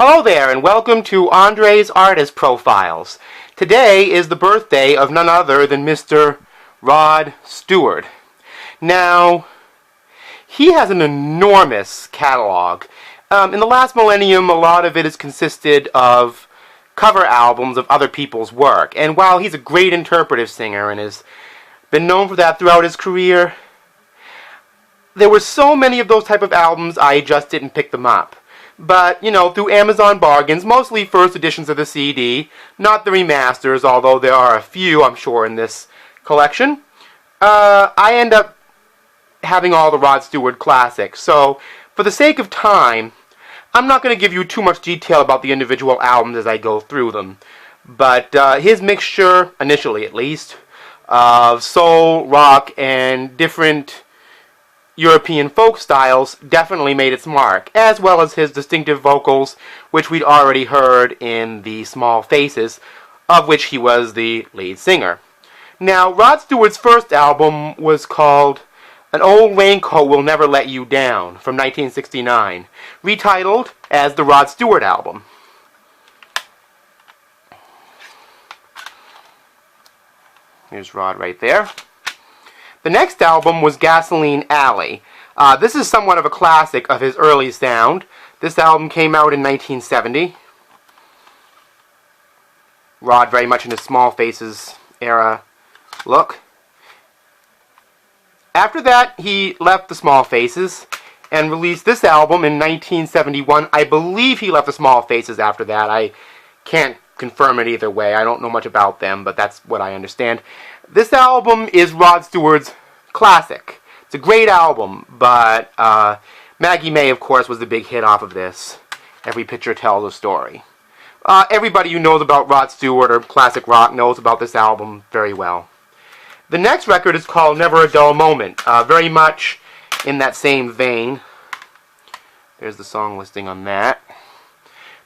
Hello there, and welcome to Andre's Artist Profiles. Today is the birthday of none other than Mr. Rod Steward. Now, he has an enormous catalog. In the last millennium, a lot of it has consisted of cover albums of other people's work. And while he's a great interpretive singer and has been known for that throughout his career, there were so many of those type of albums, I just didn't pick them up. But, you know, through Amazon bargains, mostly first editions of the CD, not the remasters, although there are a few, I'm sure, in this collection, I end up having all the Rod Steward classics. So, for the sake of time, I'm not going to give you too much detail about the individual albums as I go through them. But his mixture, initially at least, of soul, rock, and different European folk styles definitely made its mark, as well as his distinctive vocals, which we'd already heard in the Small Faces, of which he was the lead singer. Now, Rod Steward's first album was called An Old Raincoat Will Never Let You Down, from 1969, retitled as the Rod Stewart album. Here's Rod right there. The next album was Gasoline Alley. This is somewhat of a classic of his early sound. This album came out in 1970. Rod very much in his Small Faces era look. After that, he left the Small Faces and released this album in 1971. I believe he left the Small Faces after that. I can't confirm it either way. I don't know much about them, but that's what I understand. This album is Rod Steward's classic. It's a great album, but Maggie May, of course, was the big hit off of this. Every Picture Tells a Story. Everybody who knows about Rod Stewart or classic rock knows about this album very well. The next record is called Never a Dull Moment, very much in that same vein. There's the song listing on that.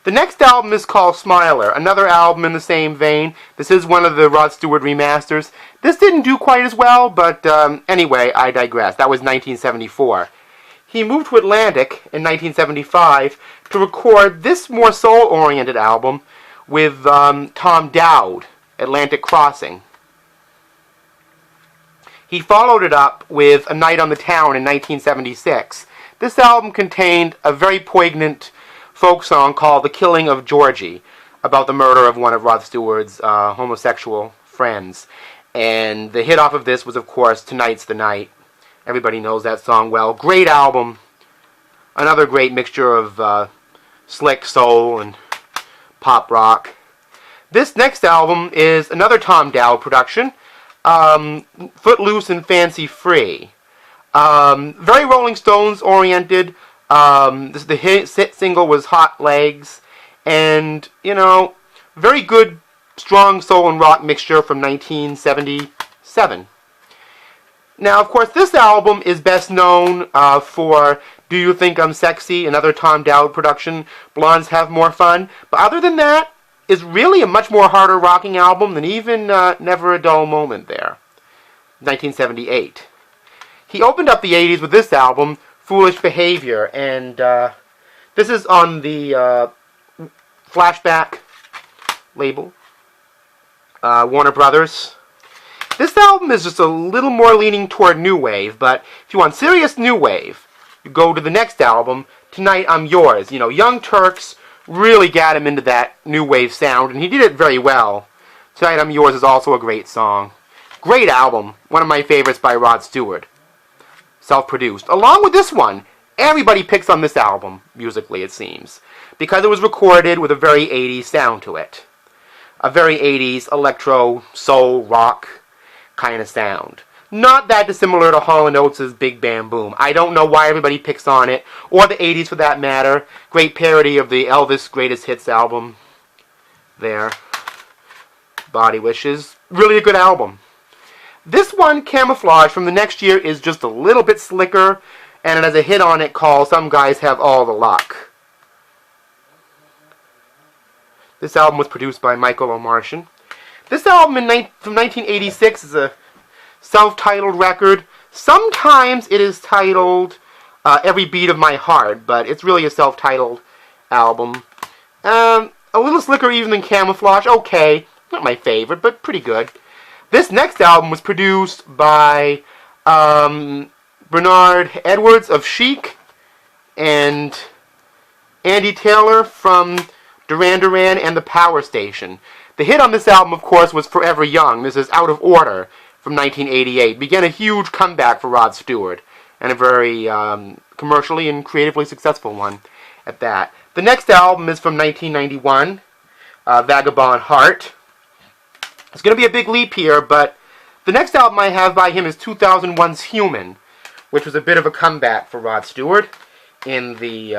The next album is called Smiler, another album in the same vein. This is one of the Rod Stewart remasters. This didn't do quite as well, but anyway, I digress. That was 1974. He moved to Atlantic in 1975 to record this more soul-oriented album with Tom Dowd, Atlantic Crossing. He followed it up with A Night on the Town in 1976. This album contained a very poignant folk song called The Killing of Georgie, about the murder of one of Rod Steward's homosexual friends. And the hit off of this was, of course, Tonight's the Night. Everybody knows that song well. Great album. Another great mixture of slick soul and pop rock. This next album is another Tom Dowd production, Footloose and Fancy Free. Very Rolling Stones oriented. The hit single was Hot Legs, and, you know, very good, strong soul and rock mixture from 1977. Now, of course, this album is best known for Do You Think I'm Sexy, another Tom Dowd production, Blondes Have More Fun, but other than that, is really a much more harder rocking album than even Never a Dull Moment there, 1978. He opened up the 80s with this album, Foolish Behavior, and this is on the Flashback label, Warner Brothers. This album is just a little more leaning toward new wave, but if you want serious new wave, you go to the next album, Tonight I'm Yours. You know, Young Turks really got him into that new wave sound, and he did it very well. Tonight I'm Yours is also a great song. Great album, one of my favorites by Rod Stewart. Self-produced. Along with this one, everybody picks on this album, musically it seems, because it was recorded with a very 80s sound to it. A very 80s electro, soul, rock kind of sound. Not that dissimilar to Hall & Oates' Big Bam Boom. I don't know why everybody picks on it, or the 80s for that matter. Great parody of the Elvis Greatest Hits album there. Body Wishes. Really a good album. This one, Camouflage, from the next year is just a little bit slicker, and it has a hit on it called Some Guys Have All the Luck. This album was produced by Michael O'Martian. This album from 1986 is a self-titled record. Sometimes it is titled Every Beat of My Heart, but it's really a self-titled album. A little slicker even than Camouflage. Okay, not my favorite, but pretty good. This next album was produced by Bernard Edwards of Chic and Andy Taylor from Duran Duran and the Power Station. The hit on this album, of course, was Forever Young. This is Out of Order from 1988. Began a huge comeback for Rod Steward, and a very commercially and creatively successful one at that. The next album is from 1991, Vagabond Heart. It's going to be a big leap here, but the next album I have by him is 2001's Human, which was a bit of a comeback for Rod Steward in the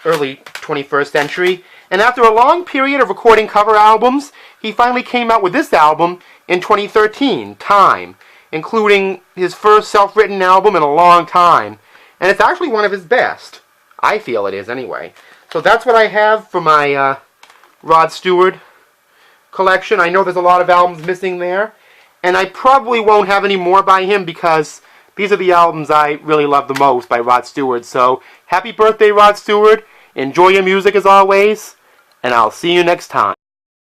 early 21st century. And after a long period of recording cover albums, he finally came out with this album in 2013, Time, including his first self-written album in a long time. And it's actually one of his best. I feel it is, anyway. So that's what I have for my Rod Steward collection. I know there's a lot of albums missing there, and I probably won't have any more by him because these are the albums I really love the most by Rod Steward. So, happy birthday, Rod Steward. Enjoy your music as always, and I'll see you next time.